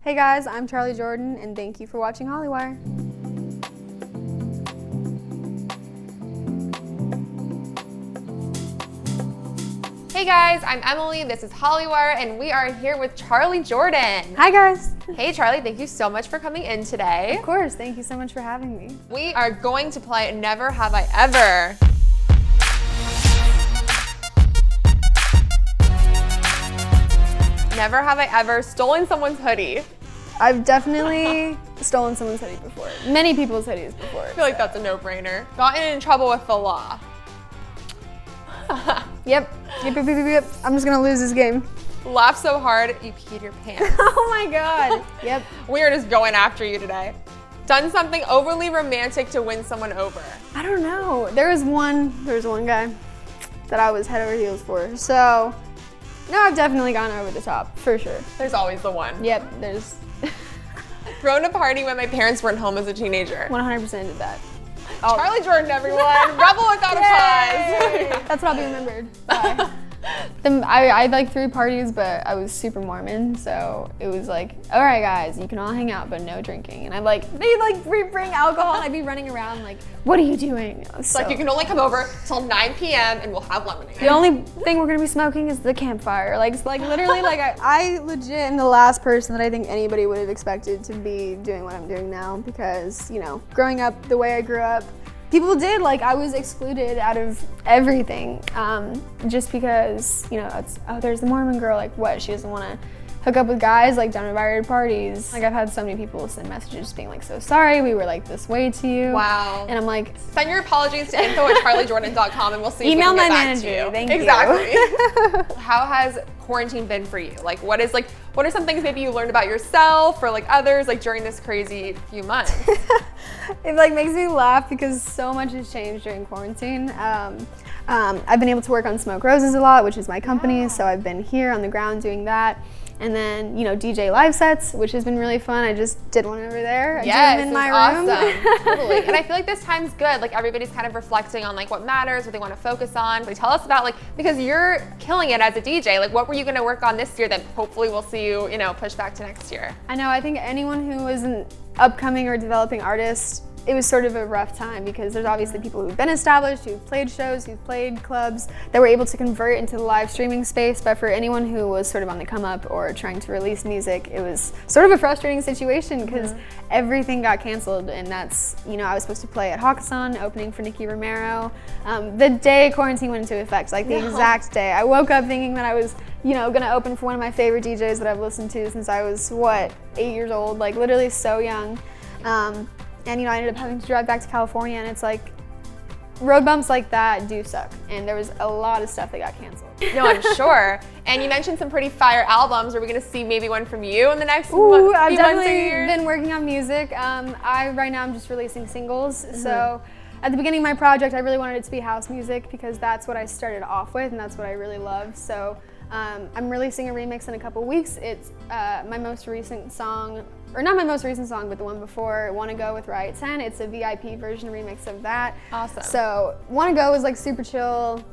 Hey guys, I'm Charly Jordan, and thank you for watching Hollywire. Hey guys, I'm Emily, this is Hollywire, and we are here with Charly Jordan. Hi guys. Hey Charly, thank you so much for coming in today. Of course, thank you so much for having me. We are going to play Never Have I Ever. Never have I ever stolen someone's hoodie. I've definitely stolen someone's hoodie before. Many people's hoodies before. I feel like that's a no-brainer. Gotten in trouble with the law. Yep. I'm just gonna lose this game. Laugh so hard you peed your pants. Oh my god. Yep. We are just going after you today. Done something overly romantic to win someone over. I don't know. There was one guy that I was head over heels for. So, no, I've definitely gone over the top, for sure. There's always the one. Yep, there's... Thrown a party when my parents weren't home as a teenager. 100% did that. Oh. Charly Jordan, everyone. Rebel without a cause. That's what I'll be remembered by. I like threw parties, but I was super Mormon, so it was like, all right, guys, you can all hang out, but no drinking. And they'd bring alcohol, and I'd be running around like, what are you doing? It's like you can only come over till 9 p.m. and we'll have lemonade. The only thing we're gonna be smoking is the campfire. Like literally, like I legit am the last person that I think anybody would have expected to be doing what I'm doing now, because growing up the way I grew up, people did, I was excluded out of everything, just because, it's, oh, there's the Mormon girl, what, she doesn't want to hook up with guys, down at invited parties. I've had so many people send messages being so sorry, we were this way to you. Wow. And I'm like, send your apologies to info@charlyjordan.com and we'll see if we can get back to you. Thank you. Exactly. How has quarantine been for you? What are some things maybe you learned about yourself or others during this crazy few months? It makes me laugh because so much has changed during quarantine. I've been able to work on Smoke Roses a lot, which is my company, so I've been here on the ground doing that. And then, DJ live sets, which has been really fun. I just did one over there. Yes, I did them in my room. Awesome. Totally. And I feel like this time's good. Everybody's kind of reflecting on what matters, what they want to focus on. Tell us about because you're killing it as a DJ. What were you going to work on this year that hopefully we'll see you, push back to next year? I know. I think anyone who is an upcoming or developing artist, it was sort of a rough time because there's obviously people who've been established, who've played shows, who've played clubs, that were able to convert into the live streaming space. But for anyone who was sort of on the come up or trying to release music, it was sort of a frustrating situation because everything got canceled. And that's, I was supposed to play at Hakkasan, opening for Nicky Romero. The day quarantine went into effect, the exact day. I woke up thinking that I was, gonna open for one of my favorite DJs that I've listened to since I was, 8 years old, literally so young. And I ended up having to drive back to California, and it's road bumps like that do suck. And there was a lot of stuff that got canceled. No, I'm sure. And you mentioned some pretty fire albums. Are we gonna see maybe one from you in the next few months I've definitely or years? Been working on music. Right now I'm just releasing singles. So at the beginning of my project, I really wanted it to be house music because that's what I started off with and that's what I really love. So I'm releasing a remix in a couple weeks. It's my most recent song, or not my most recent song, but the one before, Wanna Go with Riot 10. It's a VIP version remix of that. Awesome. So Wanna Go is super chill,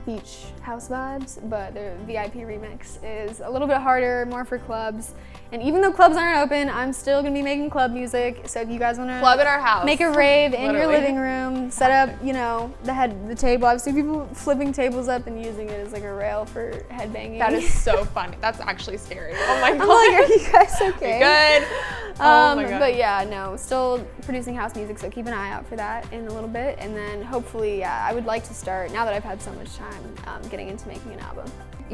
beach house vibes, but the VIP remix is a little bit harder, more for clubs. And even though clubs aren't open, I'm still gonna be making club music. So if you guys wanna club at our house, make a rave in your living room, set up, the table. I've seen people flipping tables up and using it as a rail for headbanging. That is so funny. That's actually scary. Oh my god. I'm are you guys okay? Good. Oh my god. But yeah, no, still producing house music, so keep an eye out for that in a little bit. And then hopefully, I would like to start, now that I've had so much time, getting into making an album.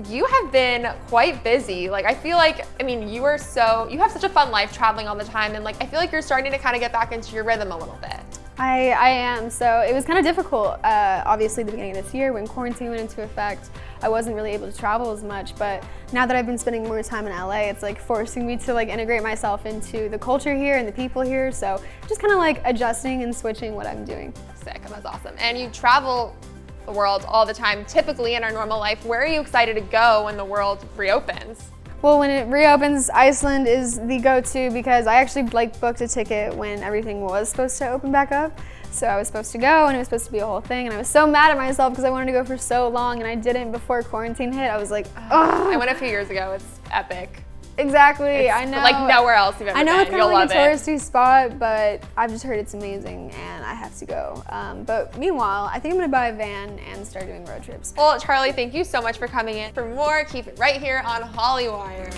You have been quite busy. I feel you have such a fun life traveling all the time, and I feel like you're starting to kind of get back into your rhythm a little bit. I am. So it was kind of difficult, obviously, the beginning of this year when quarantine went into effect. I wasn't really able to travel as much, but now that I've been spending more time in LA, it's forcing me to integrate myself into the culture here and the people here. So just kind of adjusting and switching what I'm doing. Sick, that's awesome. And you travel the world all the time, typically in our normal life. Where are you excited to go when the world reopens? Well, when it reopens, Iceland is the go-to because I actually booked a ticket when everything was supposed to open back up. So I was supposed to go and it was supposed to be a whole thing, and I was so mad at myself because I wanted to go for so long and I didn't before quarantine hit. I was like, ugh. I went a few years ago. It's epic. Exactly, I know. Like nowhere else you've ever I know been. it's kind You'll of like love a it. touristy spot, but I've just heard it's amazing and I have to go. But meanwhile, I think I'm gonna buy a van and start doing road trips. Well, Charly, thank you so much for coming in. For more, keep it right here on Hollywire.